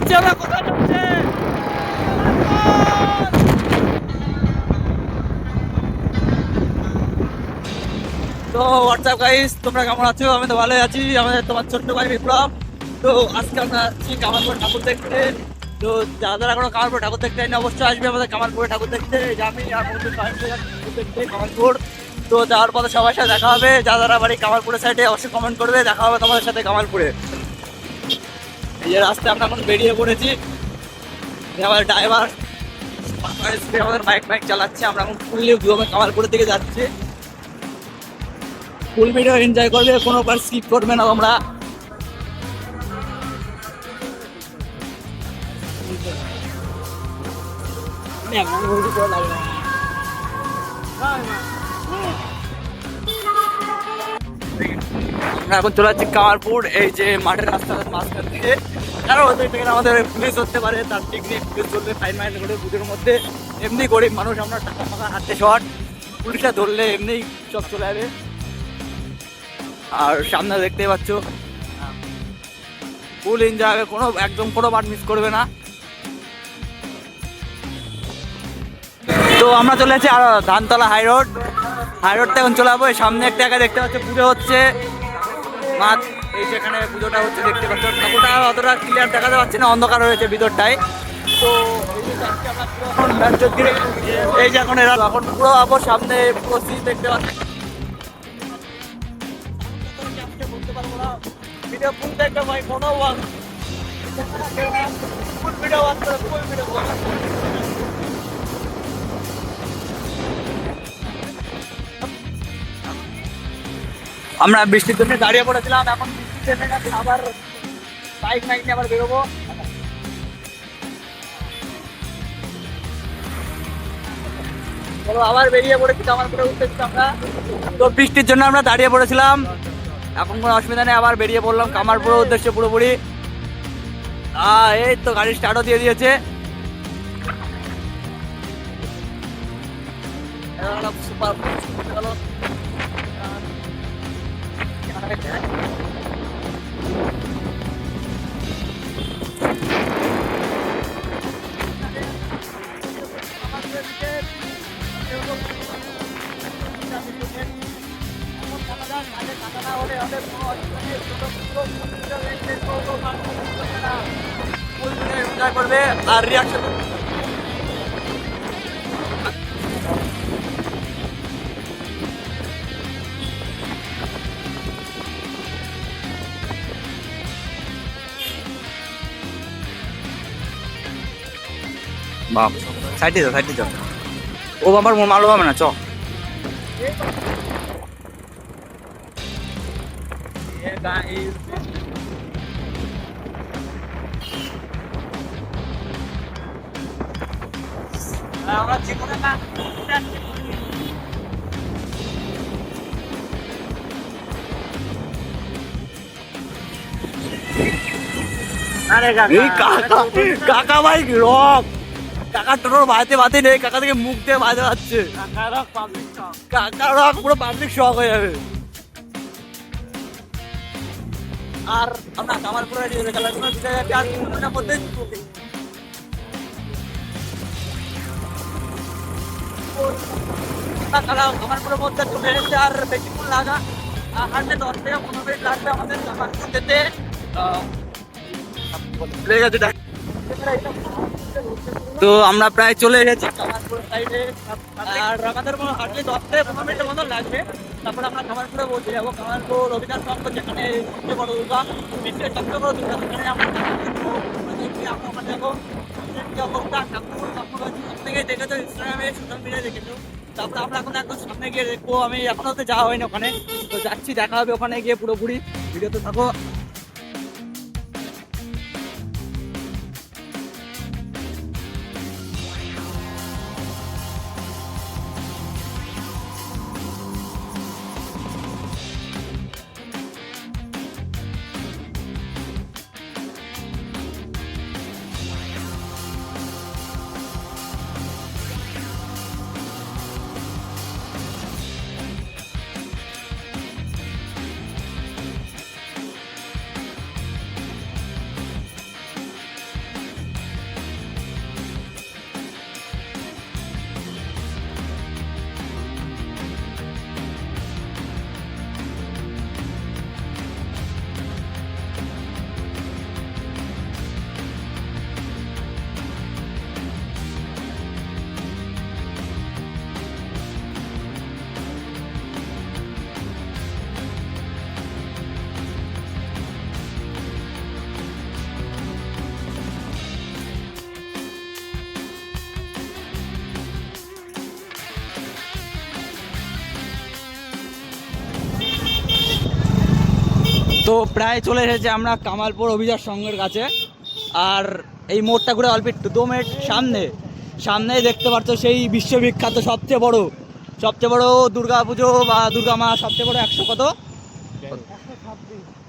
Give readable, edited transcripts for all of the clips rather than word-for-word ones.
যাচ্ছি আমরা, কোথায় যাচ্ছে? তো হোয়াটসঅ্যাপ গাইস, তোমরা কেমন আছো? আমি তো ভালোই আছি। আমাদের তোমার ছোট্ট ভাই বিপ্লব। তো আজকে আমরা আছি কামারপুর ঠাকুর দেখতে। তো যারা এখনো কামারপুর ঠাকুর দেখতে যায়নি অবশ্যই আসবে আমাদের কামারপুরে ঠাকুর দেখতে। এই যে আমি আর বন্ধু সবাই মিলে যাচ্ছি ঠাকুর দেখতে কামারপুর। তো যাওয়ার পথে সবার সাথে দেখা হবে। যারা বাড়ি কামারপুরের সাইডে অবশ্যই কমেন্ট করবে, দেখা হবে তোমাদের সাথে কামারপুরে। এই যে রাস্তায় আমরা এখন বেরিয়ে পড়েছি। আমার ড্রাইভার আমাদের বাইক চালাচ্ছে। আমরা এখন ফুললি কামারপুরের দিকে যাচ্ছি। ফুল ভিডিও এনজয় করবে, কোনো বার স্কিপ করবে না তোমরা। আমরা এখন চলে যাচ্ছি কামারপুর। এই যে মাঠের রাস্তার মাঝখান থেকে, কারণ ওদের থেকে আমাদের পুলিশ ধরতে পারে, তার ঠিক নেই। পুলিশ ধরলে ফাইন মাইন করে বুথের মধ্যে। এমনি গরিব মানুষ আমরা, টাকা ফাঁকা হাঁটতে শর্ট, পুলিশটা ধরলে এমনি সব চলে যাবে। আর সামনে দেখতেই পাচ্ছ ফুল এনজয়, একদম কোনো বার মিস করবে না। তো আমরা চলে যাচ্ছি আর ধানতলা হাই রোডটা এখন চলে যাবো। সামনে একটা জায়গায় দেখতে পাচ্ছ পুজো হচ্ছে, মাঠ। এই যেখানে পুজোটা হচ্ছে দেখতে পাচ্ছ, ঠাকুরটা অতটা ক্লিয়ার দেখাতে পাচ্ছি না, অন্ধকার হয়েছে ভিতরটায়। তো এই যে এখন এরা এখন পুরো আবার সামনে পুরো সিন দেখতে পাচ্ছি। বলতে পারবো না, ভিডিও ফুল দেখবে ভাই, কোনো ফুল ভিডিও ফুল ভিডিও। আমরা বৃষ্টির জন্য দাঁড়িয়ে পড়েছিলাম, এখন বৃষ্টি থেমে গেছে, আবার বাইক নিয়ে আবার বেরোবো। আবার বেরিয়ে পড়েছি কামারপুরে উঠতেছি আমরা। তো বৃষ্টির জন্য আমরা দাঁড়িয়ে পড়েছিলাম, এখন কোনো অসুবিধা নেই, আবার বেরিয়ে পড়লাম কামারপুরের উদ্দেশ্যে পুরোপুরি। এই তো গাড়ি স্টার্টও দিয়ে দিয়েছে। সুপার করবে আর রিয়াকশন বাপ সাইডে যাও। ও বাবার মালও হবে না, চ। আমরা জীবনে না কাকা ভাই রক, কাকা টোটোর বাড়িতে নেই, কাকা থেকে মুখ দিয়ে বাজে যাচ্ছে। কাকা রক পুরো পাবলিক শখ হয়ে যাবে। আর আমরা কামারপুরে কামারপুরের মধ্যে চলে এসেছে, আর বেশিক্ষণ লাগা হাঁটতে 10 থেকে 15 মিনিট লাগবে আমাদের কামারপুর যেতে। তো আমরা প্রায় চলে এসেছি কামারপুর সাইডে, আর আমাদের হাঁটলে 10 থেকে 15 মিনিটের মতো লাগবে। তারপর আমরা কামারপুরে পৌঁছে যাবো। কামারপুর রবীন্দ্রনাথ সংঘ, যেখানে সবচেয়ে বড় দুর্গা, বিশ্বের সবচেয়ে বড় দুর্গা, সেখানে আমরা যাবো। ঠাকুর থেকে দেখেছো, ইনস্টাগ্রামে সোশ্যাল মিডিয়ায় দেখেছো। তারপরে আমরা এখন একদম সামনে গিয়ে দেখবো। আমি এখনো তো যাওয়া হয়নি ওখানে, তো যাচ্ছি, দেখা হবে ওখানে গিয়ে পুরোপুরি। ভিডিওতে থাকো। প্রায় চলে এসেছে আমরা কামালপুর অভিজাত সংঘের কাছে। আর এই মোড়টা ঘুরে অল্প একটু 2 মিনিট সামনেই দেখতে পাচ্ছ সেই বিশ্ববিখ্যাত সবচেয়ে বড় দুর্গা পুজো বা দুর্গা মা সবচেয়ে বড়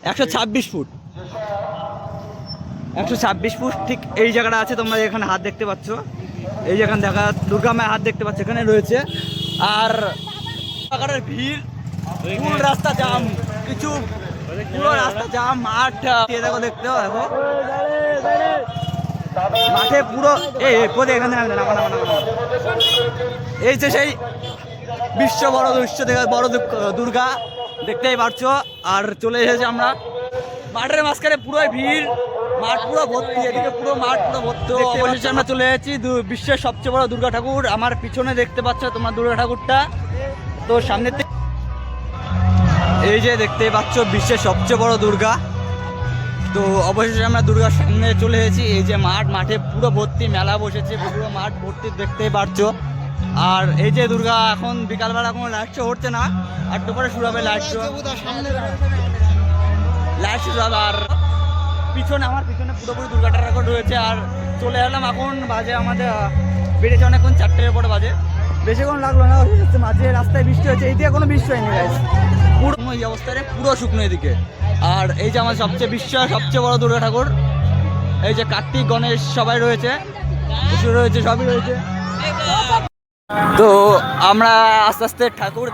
126 ফুট 126 ফুট ঠিক এই জায়গাটা আছে। তোমরা এখানে হাত দেখতে পাচ্ছ, এই যেখানে দেখা দুর্গা মায়ের হাত দেখতে পাচ্ছ এখানে রয়েছে। আর আকারের ভিড়, পুরো রাস্তা জাম, পুরো রাস্তা জাম। মাঠ দেখো, দেখতে দেখো মাঠে পুরো এখানে এই যে সেই বড় দুর্গা দেখতেই পারছো। আর চলে এসেছে আমরা মাঠের মাঝখানে, পুরোই ভিড়, মাঠ পুরো ভর্তি, এদিকে পুরো মাঠ পুরো ভর্তি। অবশেষে আমরা চলে এসেছি বিশ্বের সবচেয়ে বড় দুর্গা ঠাকুর। আমার পিছনে দেখতে পাচ্ছ তোমার দুর্গা ঠাকুরটা। তো সামনে এই যে দেখতেই পাচ্ছ বিশ্বের সবচেয়ে বড় দুর্গা। তো অবশেষে আমরা দুর্গার সামনে চলে এসেছি। এই যে মাঠে পুরো ভর্তি, মেলা বসেছে, পুরো মাঠ ভর্তি দেখতেই পারছো। আর এই যে দুর্গা এখন বিকালবেলা কোনো লাইট শো হচ্ছে না, আর দুপুরে শুরু হবে লাইট শো হবে। আর আমার পিছনে পুরোপুরি দুর্গাটার রেকর্ড রয়েছে। আর চলে এলাম, এখন বাজে আমাদের বেড়েছে অনেকক্ষণ, 4টের পরে বাজে, বেশিক্ষণ লাগলো না। মাঝে রাস্তায় বৃষ্টি হয়েছে, এই দিকে কোনো বৃষ্টি হয়নি গাইস, পুরো এই অবস্থায় পুরো শুকনো এদিকে। আর এই যে আমার সবচেয়ে বড় দুর্গা ঠাকুর, এই যে কার্তিক গণেশ সবাই রয়েছে, সবই রয়েছে। তো আমরা আস্তে আস্তে ঠাকুর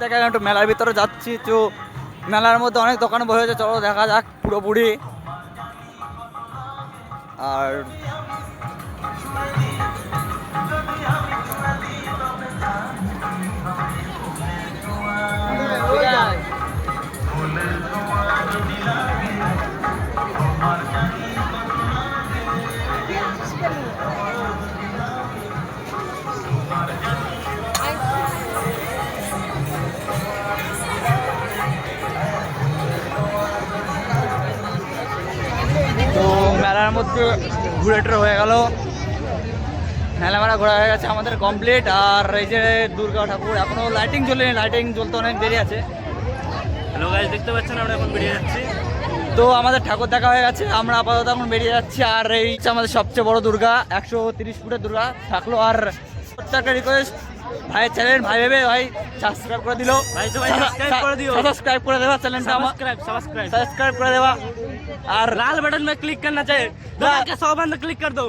দেখে একটু মেলার ভিতরে যাচ্ছি। তো মেলার মধ্যে অনেক দোকান বসেছে, চলো দেখা যাক পুরোপুরি। আর মেলার মধ্যে ঘুরে হয়ে গেল, মেলা ঘোরা হয়ে গেছে আমাদের কমপ্লিট। আর এই যে দুর্গা ঠাকুর এখনো লাইটিং জ্বলতে অনেক দেরি আছে। হ্যালো গাইস, দেখতে পাচ্ছেন আমরা এখন বেরিয়ে যাচ্ছি। তো আমাদের ঠাকুর দেখা হয়ে গেছে, আমরা আপাতত এখন বেরিয়ে যাচ্ছি। আর এই হচ্ছে আমাদের সবচেয়ে বড় দুর্গা, 130 ফুটের দুর্গা থাকলো। আর প্রত্যেকটা রিকোয়েস্ট, ভাই চ্যানেল ভাই সাবস্ক্রাইব করে দিল, সাবস্ক্রাইব করে দেওয়া চ্যানেলটা, সাবস্ক্রাইব করে দেওয়া। और लाल बटन में क्लिक करना चाहिए, दबा के 100 बंद क्लिक कर दो।